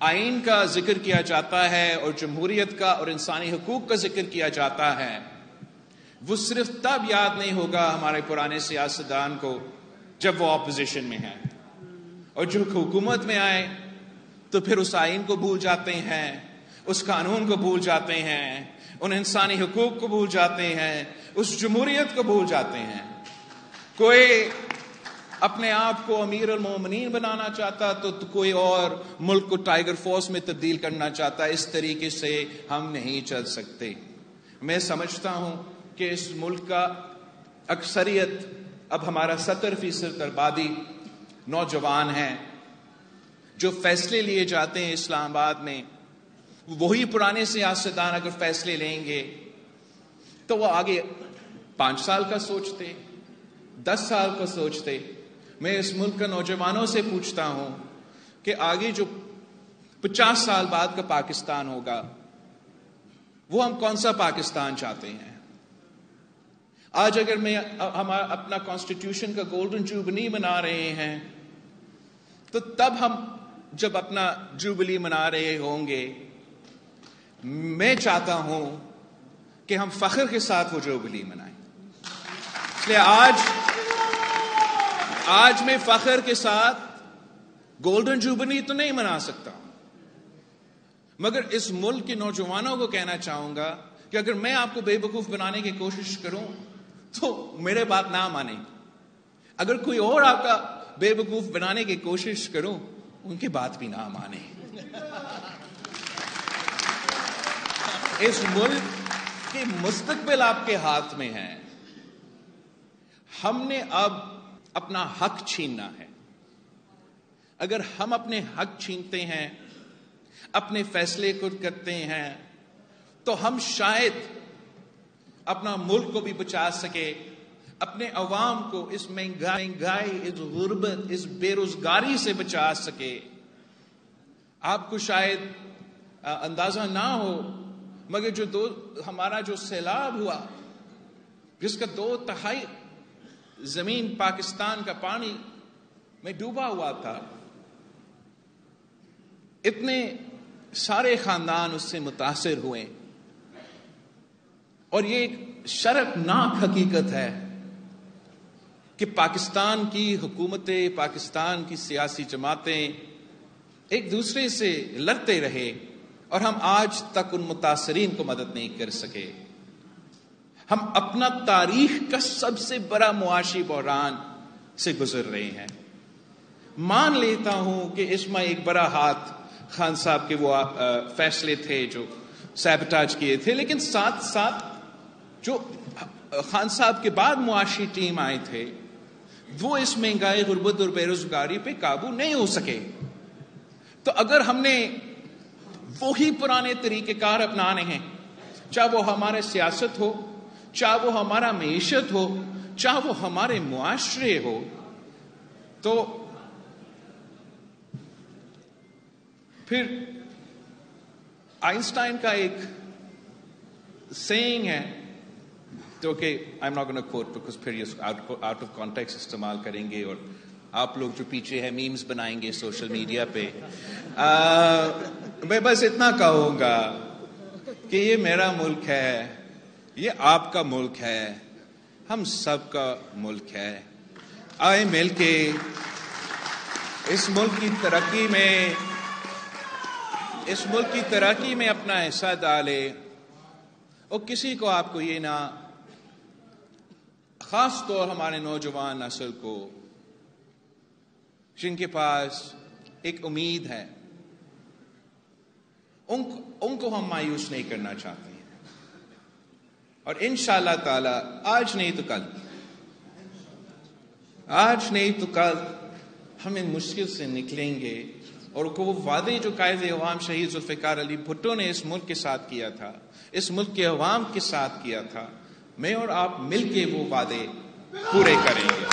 آئین کا ذکر کیا جاتا ہے اور جمہوریت کا اور انسانی حقوق کا ذکر کیا جاتا ہے، وہ صرف تب یاد نہیں ہوگا ہمارے پرانے سیاستدان کو جب وہ اپوزیشن میں ہیں، اور جو حکومت میں آئے تو پھر اس آئین کو بھول جاتے ہیں، اس قانون کو بھول جاتے ہیں، ان انسانی حقوق کو بھول جاتے ہیں، اس جمہوریت کو بھول جاتے ہیں۔ کوئی اپنے آپ کو امیر المومنین بنانا چاہتا تو کوئی اور ملک کو ٹائیگر فورس میں تبدیل کرنا چاہتا۔ اس طریقے سے ہم نہیں چل سکتے۔ میں سمجھتا ہوں کہ اس ملک کا اکثریت، اب ہمارا 70% آبادی نوجوان ہیں، جو فیصلے لیے جاتے ہیں اسلام آباد میں، وہی پرانے سیاستدان اگر فیصلے لیں گے تو وہ آگے 5 سال کا سوچتے، 10 سال کا سوچتے۔ میں اس ملک کا نوجوانوں سے پوچھتا ہوں کہ آگے جو 50 سال بعد کا پاکستان ہوگا، وہ ہم کون سا پاکستان چاہتے ہیں؟ آج اگر ہم اپنا کانسٹیٹیوشن کا گولڈن جوبلی منا رہے ہیں، تو تب ہم جب اپنا جوبلی منا رہے ہوں گے، میں چاہتا ہوں کہ ہم فخر کے ساتھ وہ جوبلی منائیں۔ اس لیے آج میں فخر کے ساتھ گولڈن جوبلی تو نہیں منا سکتا، مگر اس ملک کے نوجوانوں کو کہنا چاہوں گا کہ اگر میں آپ کو بے وقوف بنانے کی کوشش کروں تو میرے بات نہ مانیں، اگر کوئی اور آپ کا بے وقوف بنانے کی کوشش کروں ان کی بات بھی نہ مانیں۔ اس ملک کی مستقبل آپ کے ہاتھ میں ہے۔ ہم نے اب اپنا حق چھیننا ہے۔ اگر ہم اپنے حق چھینتے ہیں، اپنے فیصلے خود کرتے ہیں، تو ہم شاید اپنا ملک کو بھی بچا سکے، اپنے عوام کو اس مہنگائی، اس غربت، اس بے روزگاری سے بچا سکے۔ آپ کو شاید اندازہ نہ ہو، مگر ہمارا جو سیلاب ہوا، جس کا 2/3 زمین پاکستان کا پانی میں ڈوبا ہوا تھا، اتنے سارے خاندان اس سے متاثر ہوئے، اور یہ ایک شرمناک حقیقت ہے کہ پاکستان کی حکومتیں، پاکستان کی سیاسی جماعتیں ایک دوسرے سے لڑتے رہے اور ہم آج تک ان متاثرین کو مدد نہیں کر سکے۔ ہم اپنا تاریخ کا سب سے بڑا معاشی بحران سے گزر رہے ہیں۔ مان لیتا ہوں کہ اس میں ایک بڑا ہاتھ خان صاحب کے وہ فیصلے تھے جو سیبٹاج کیے تھے، لیکن ساتھ ساتھ جو خان صاحب کے بعد معاشی ٹیم آئے تھے، وہ اس مہنگائی، غربت اور بے روزگاری پہ قابو نہیں ہو سکے۔ تو اگر ہم نے وہی پرانے طریقہ کار اپنانے ہیں، چاہے وہ ہمارے سیاست ہو، چاہے وہ ہمارا معیشت ہو، چاہے وہ ہمارے معاشرے ہو، تو پھر آئنسٹائن کا ایک سینگ ہے جو کہ I'm not going to quote because پھر یہ out of context استعمال کریں گے اور آپ لوگ جو پیچھے ہیں میمز بنائیں گے سوشل میڈیا پہ۔ میں بس اتنا کہوں گا کہ یہ میرا ملک ہے، یہ آپ کا ملک ہے، ہم سب کا ملک ہے۔ آئے مل کے اس ملک کی ترقی میں اپنا حصہ ڈالے، اور کسی کو آپ کو یہ نہ، خاص طور ہمارے نوجوان نسل کو جن کے پاس ایک امید ہے، ان کو ہم مایوس نہیں کرنا چاہتے ہیں، اور انشاءاللہ تعالی آج نہیں تو کل ہم ان مشکل سے نکلیں گے، اور وہ وعدے جو قائد عوام شہید ذوالفقار علی بھٹو نے اس ملک کے ساتھ کیا تھا، اس ملک کے عوام کے ساتھ کیا تھا، میں اور آپ مل کے وہ وعدے پورے کریں گے۔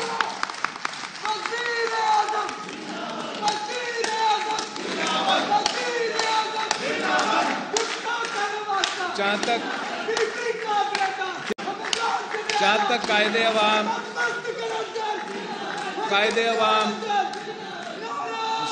جہاں تک قائد عوام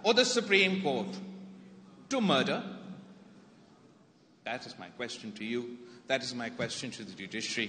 or the Supreme Court to murder? That is my question to you. That is my question to the judiciary.